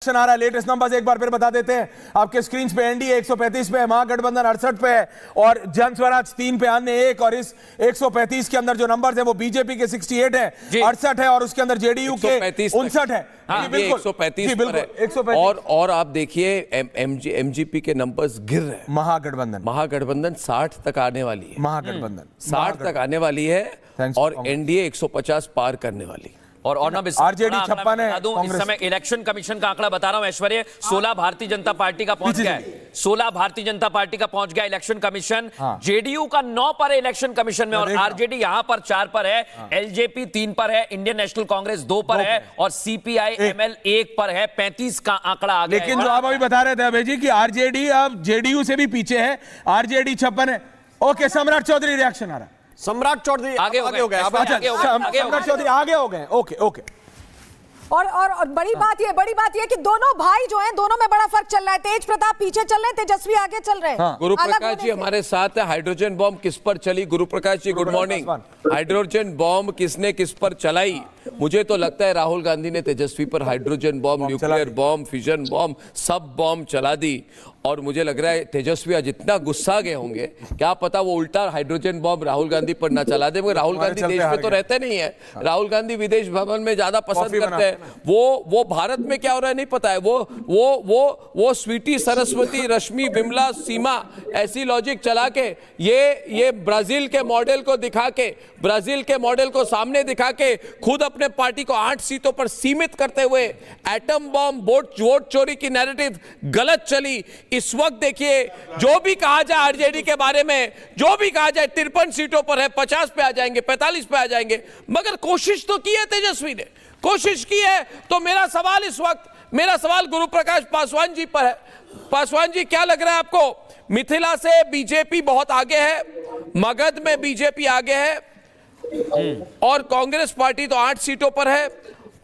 Reaction आ रहा है। Latest numbers एक बार फिर बता देते हैं आपके स्क्रीन पे। एनडीए 135 पे है, महागठबंधन 68 पे है और जन स्वराज 3 पे, अन्य 1। और इस 135 के अंदर जो नंबर्स है वो बीजेपी के 68 है, 68 है और उसके अंदर जेडीयू के 59 है। हाँ, ये 135 पर है। 135 और आप देखिए एमजीपी के नंबर्स गिर रहे हैं। महागठबंधन 60 तक आने वाली है। महागठबंधन 60 तक आने वाली है और एनडीए 150 पार करने वाली। और ना आरजेडी 56 है। इस समय इलेक्शन कमीशन का आंकड़ा बता रहा हूं ऐश्वर्य, 16 भारतीय जनता पार्टी का पहुंच गया है। 16 भारतीय जनता पार्टी का पहुंच गया इलेक्शन कमीशन। जेडीयू का 9 पर है इलेक्शन कमीशन में और आरजेडी यहां पर 4 पर है, एलजेपी 3 पर है, इंडियन नेशनल कांग्रेस 2 पर है और सीपीआई एमएल 1 पर है। 35 का आंकड़ा आ गया। लेकिन जो आप अभी बता रहे थे अभय जी कि आरजेडी अब जेडीयू से भी पीछे है, आरजेडी 56 है। ओके, सम्राट चौधरी रिएक्शन आ रहा है। सम्राट चौधरी आगे हो गए। सम्राट चौधरी आगे हो गए। ओके। और बड़ी बात ये कि दोनों भाई जो हैं, दोनों में बड़ा फर्क चल रहा है। तेज प्रताप पीछे चल रहे हैं, तेजस्वी आगे चल रहे हैं। गुरु प्रकाश जी हमारे साथ है। हाइड्रोजन बॉम्ब किस पर चली? गुरु Prakash ji good morning. Hydrogen bomb किसने किस पर चलाई? मुझे तो लगता है राहुल गांधी ने तेजस्वी पर hydrogen bomb, nuclear bomb, fission bomb, सब बॉम्ब चला दी। और मुझे लग रहा है तेजस्वी आज इतना गुस्सा गए होंगे, क्या पता वो उल्टा हाइड्रोजन बॉम्ब राहुल गांधी पर ना चला दे। मगर राहुल गांधी देश में तो रहते नहीं है। राहुल गांधी विदेश भवन में ज्यादा पसंद करते हैं। वो भारत में क्या हो रहा है नहीं पता है। वो स्वीटी, सरस्वती, रश्मि, विमला, सीमा ऐसी लॉजिक चला के ये ब्राजील के मॉडल को दिखा के, ब्राजील के मॉडल को सामने दिखा के खुद अपने पार्टी को 8 सीटों पर सीमित करते हुए एटम बॉम्ब, वोट चोरी की नैरेटिव गलत चली। इस वक्त देखिए जो भी कहा जाए आरजेडी के बारे में, जो भी कहा जाए 53 सीटों पर है, 50 पे आ जाएंगे, 45 पे आ जाएंगे, मगर कोशिश तो की है तेजस्वी ने, कोशिश की है। तो मेरा सवाल गुरु प्रकाश पासवान जी पर है। पासवान जी, क्या लग रहा है आपको? मिथिला से बीजेपी बहुत आगे है, मगध में बीजेपी आगे है और कांग्रेस पार्टी तो 8 सीटों पर है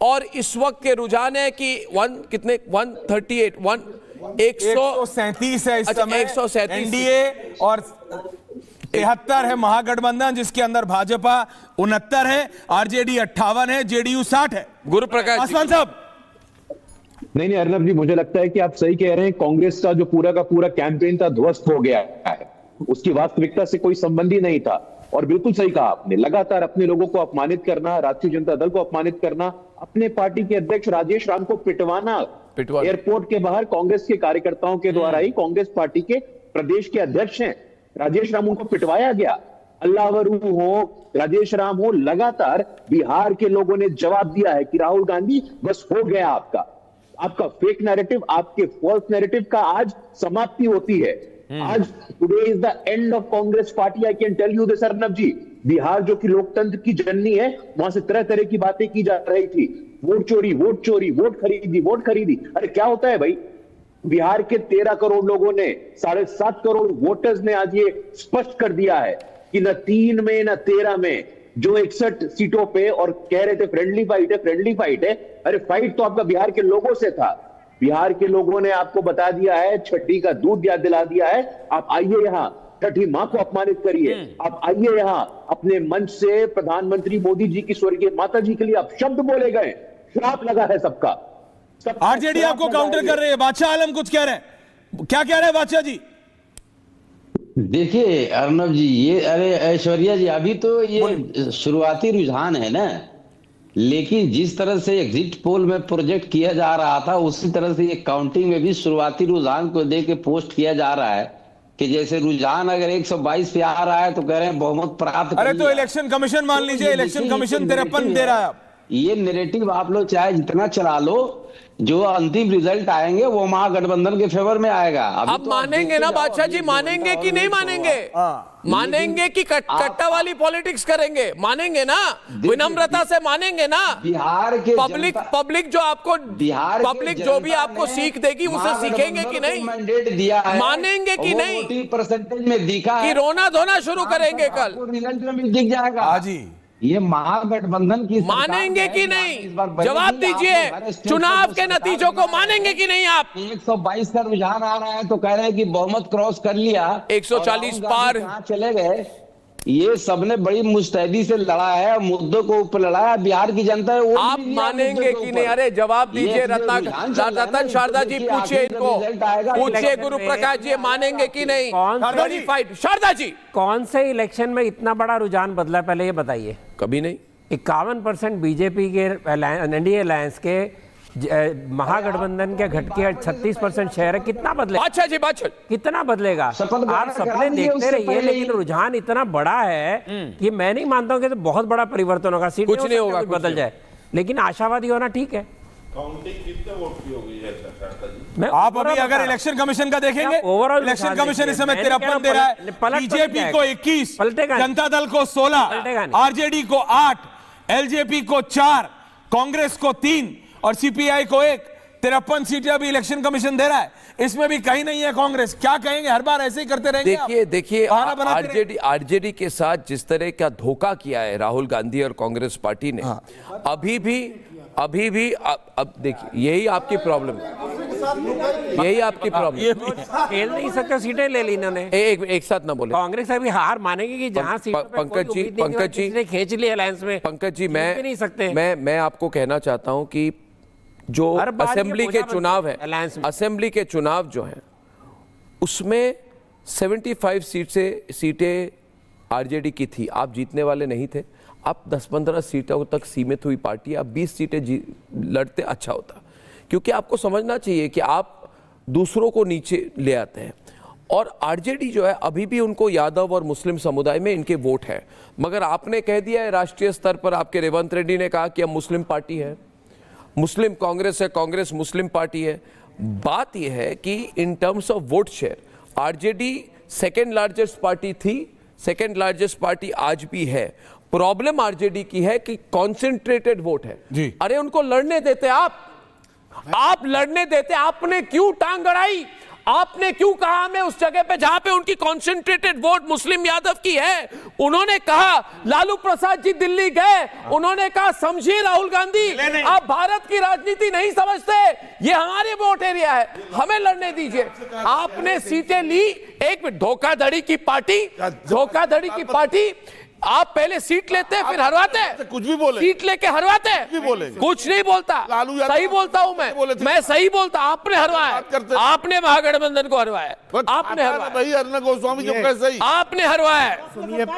और इस वक्त के रुझान है कि 137 है इस समय 137 एनडीए और 73 है महागठबंधन, जिसके अंदर भाजपा 69 है, आरजेडी 58 है, जेडीयू 60 है। गुरु प्रकाश पासवान साहब। नहीं अर्नब जी, मुझे लगता है कि आप सही कह रहे हैं। कांग्रेस का जो पूरा का पूरा कैंपेन था ध्वस्त हो गया है, उसकी वास्तविकता से कोई संबंध ही नहीं था। और बिल्कुल सही कहा आपने, लगातार अपने लोगों को अपमानित करना, राष्ट्रीय जनता दल को अपमानित करना, अपने पार्टी के अध्यक्ष राजेश राम को पिटवाना एयरपोर्ट के बाहर कांग्रेस के कार्यकर्ताओं के द्वारा ही। कांग्रेस पार्टी के प्रदेश के अध्यक्ष हैं राजेश राम, उनको पिटवाया गया। अल्लावरू हो, राजेश राम हो, लगातार बिहार के लोगों ने जवाब दिया है कि राहुल गांधी बस हो गया, आपका फेक नैरेटिव, आपके फॉल्स नैरेटिव का आज समाप्ति होती है। आज today is the end of Congress party. I can tell you this Arnab ji. Bihar जो कि लोकतंत्र की जननी है, वहां से तरह तरह की बातें की जा रही थी। वोट चोरी, वोट खरीदी। अरे क्या होता है भाई? बिहार के 13 करोड़ लोगों ने, 7.5 करोड़ वोटर्स ने आज ये स्पष्ट कर दिया है कि न 3 में न 13 में, जो 61 सीटों पे और कह रहे थे फ्रेंडली फाइट है। अरे फाइट तो आपका बिहार के लोगों से था। बिहार के लोगों ने आपको बता दिया है, छठी का दूध याद दिला दिया है। आप आइए यहाँ, छठी मां को अपमानित करिए। आप आइए यहाँ, अपने मंच से प्रधानमंत्री मोदी जी की स्वर्गीय माता जी के लिए आप शब्द बोले गए, श्राप लगा है सबका। आरजेडी आपको काउंटर कर रही है। बादशाह आलम कुछ कह रहे हैं, क्या कह रहे हैं बादशाह जी? देखिए अर्नब जी, ये अरे ऐश्वर्या जी, अभी तो ये शुरुआती रुझान है ना, लेकिन जिस तरह से एग्जिट पोल में प्रोजेक्ट किया जा रहा था, उसी तरह से ये काउंटिंग में भी शुरुआती रुझान को दे के पोस्ट किया जा रहा है कि जैसे रुझान अगर 122 पे आ रहा है तो कह रहे हैं बहुमत प्राप्त। अरे तो इलेक्शन कमीशन मान लीजिए, इलेक्शन कमीशन 53 दे रहा है। ये नैरेटिव आप लोग चाहे जितना चला लो, जो अंतिम रिजल्ट आएंगे वो महागठबंधन के फेवर में आएगा। अब मानेंगे ना बादशाह जी? मानेंगे कि नहीं मानेंगे? मानेंगे कि कट्टा वाली पॉलिटिक्स करेंगे? मानेंगे ना? विनम्रता से मानेंगे ना? बिहार के पब्लिक जो आपको, पब्लिक जो भी आपको सीख देगी उसे सीखेंगे कि नहीं? मैंडेट दिया है, मानेंगे कि नहीं? परसेंटेज में दिखा कि रोना धोना शुरू करेंगे कल? रिजल्ट में भी दिख जाएगा। हाँ जी, ये महागठबंधन की मानेंगे कि नहीं? जवाब दीजिए। चुनाव के नतीजों को मानेंगे कि नहीं आप? 122 का रुझान आ रहा है तो कह रहे हैं कि बहुमत क्रॉस कर लिया, 140 पार चले गए। ये सबने बड़ी मुस्तैदी से लड़ा है, मुद्दों को ऊपर लड़ा है। बिहार की जनता है वो आप मानेंगे कि नहीं? अरे जवाब दीजिए रतन शारदा जी, पूछिए इनको, पूछिए गुरु प्रकाश जी, मानेंगे कि नहीं? वेरीफाइड शारदा जी, कौन से इलेक्शन में इतना बड़ा रुझान बदला, पहले ये बताइए। कभी नहीं। 51% बीजेपी के एनडीए अलायंस के महागठबंधन के घटके 36% शेयर है, कितना बदलेगा? अच्छा जी, बात कितना बदलेगा? आप सपने देखते रहिए, लेकिन रुझान इतना बड़ा है कि मैं नहीं मानता हूं कि तो बहुत बड़ा परिवर्तन होगा। सीट कुछ नहीं होगा, कुछ बदल जाए, लेकिन आशावादी होना ठीक है। आप अभी अगर इलेक्शन कमीशन का देखेंगे, इलेक्शन कमीशन इस समय 53 दे रहा है, बीजेपी को 21, जनता दल को 16, आरजेडी को 8, एलजेपी को 4, कांग्रेस को 3 और सीपीआई को 1। 53 सीटें अभी इलेक्शन कमीशन दे रहा है, इसमें भी कहीं नहीं है कांग्रेस। क्या कहेंगे? हर बार ऐसे ही करते रहेंगे। देखिए आरजेडी के साथ जिस तरह का धोखा किया है राहुल गांधी और कांग्रेस पार्टी ने, अभी भी अब देखिए, यही आपकी प्रॉब्लम है, यही आपकी प्रॉब्लम। खेल नहीं सकते, सीटें ले ली इन्होंने। एक साथ ना बोले। कांग्रेस अभी हार मानेगी कि जहां पंकज जी खींच ली अलायंस में। पंकज जी, नहीं सकते। मैं आपको कहना चाहता हूं कि जो असेंबली के चुनाव है, असेंबली के चुनाव जो हैं, उसमें 75 सीटें आरजेडी की थी। आप जीतने वाले नहीं थे। आप 10-15 सीटों तक सीमित हुई पार्टी, आप 20 सीटें लड़ते, अच्छा होता। क्योंकि आपको समझना चाहिए कि आप दूसरों को नीचे ले आते हैं। और आरजेडी जो है, अभी भी उनको यादव और मुस्लिम समुदाय में इनके वोट है। मगर आपने कह दिया है राष्ट्रीय स्तर पर, आपके रेवंत रेड्डी ने कहा कि हम मुस्लिम पार्टी है, मुस्लिम कांग्रेस है, कांग्रेस मुस्लिम पार्टी है। बात यह है कि in terms of vote share RJD second largest party थी, सेकेंड लार्जेस्ट पार्टी आज भी है। प्रॉब्लम आरजेडी की है कि कॉन्सेंट्रेटेड वोट है जी। अरे उनको लड़ने देते, आप लड़ने देते। आपने क्यों टांग अड़ाई? आपने क्यों कहा मैं उस जगह पे जहां पे उनकी कॉन्सेंट्रेटेड वोट मुस्लिम यादव की है? उन्होंने कहा, लालू प्रसाद जी दिल्ली गए, उन्होंने कहा समझिए राहुल गांधी, आप भारत की राजनीति नहीं समझते, ये हमारे वोट एरिया है, हमें लड़ने दीजिए। आपने सीटें ली। एक मिनट, धोखाधड़ी की पार्टी, धोखाधड़ी की पार्टी। आप पहले सीट लेते फिर हरवाते हैं, कुछ भी बोले, सीट लेके हरवाते हैं, कुछ नहीं बोलता। सही बोलता हूं मैं सही बोलता। आपने हरवाया, आपने महागठबंधन को हरवाया, आपने हरवाया, गोस्वामी जो सही, आपने हरवाया।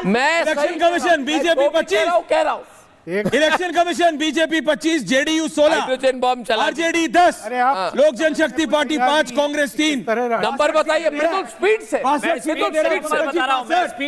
मैं इलेक्शन कमीशन बीजेपी 25 कह रहा हूं, election commission BJP 25, JDU 16, hydrogen bomb चला, आरजेडी 10, लोक जनशक्ति पार्टी 5, कांग्रेस 3। नंबर बताइए बिल्कुल स्पीड से। स्पीड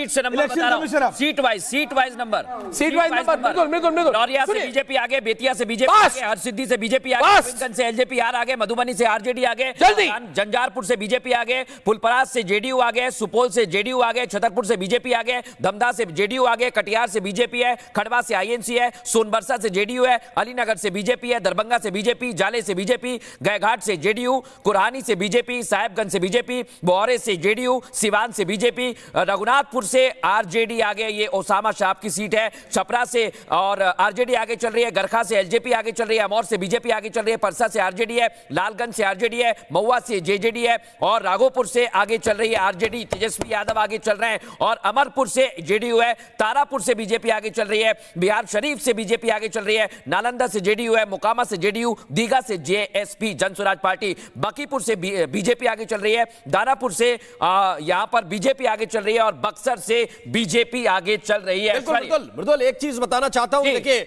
से नंबर बता रहा हूं, सीट वाइज नंबर, मृदुल। लौरिया से बीजेपी आगे, बेतिया से बीजेपी आगे, हरसिद्धि से बीजेपी आगे, गोविंदगंज से एलजेपी आगे, मधुबनी से आरजेडी आगे, जल्दी, झंझारपुर से बीजेपी आगे, फुलपरास से जेडीयू आगे, सुपौल से जेडीयू आगे, छतरपुर से बीजेपी आगे, धमदा से जेडीयू आगे, कटिहार से बीजेपी है, खंडवा से आईएनसी है, सोनबरसा से जेडीयू है, अलीनगर से बीजेपी है, दरभंगा से बीजेपी, जाले से बीजेपी, गयघाट से जेडीयू, कुरहानी से बीजेपी, साहेबगंज से बीजेपी, बोहरे से जेडीयू, सिवान से बीजेपी, रघुनाथपुर से आरजेडी आगे, ये ओसामा शाह की सीट है, छपरा से और आरजेडी आगे चल रही है, गरखा से एलजेपी आगे चल रही है, अमौर से बीजेपी आगे चल रही है, परसा से आरजेडी है, लालगंज से आरजेडी है, महुआ से जेजेडी है और राघोपुर से आगे चल रही है आरजेडी, तेजस्वी यादव आगे चल रहे हैं और अमरपुर से जेडीयू है, तारापुर से बीजेपी आगे चल रही है, बिहार शरीफ से बीजेपी आगे चल रही है, नालंदा से जेडीयू है, मोकामा से जेडीयू, दीघा से जेएसपी जन स्वराज पार्टी, बकीपुर से बीजेपी आगे चल रही है, दानापुर से यहां पर बीजेपी आगे चल रही है और बक्सर से बीजेपी आगे चल रही है। मृदुल, एक चीज बताना चाहता हूं, देखिए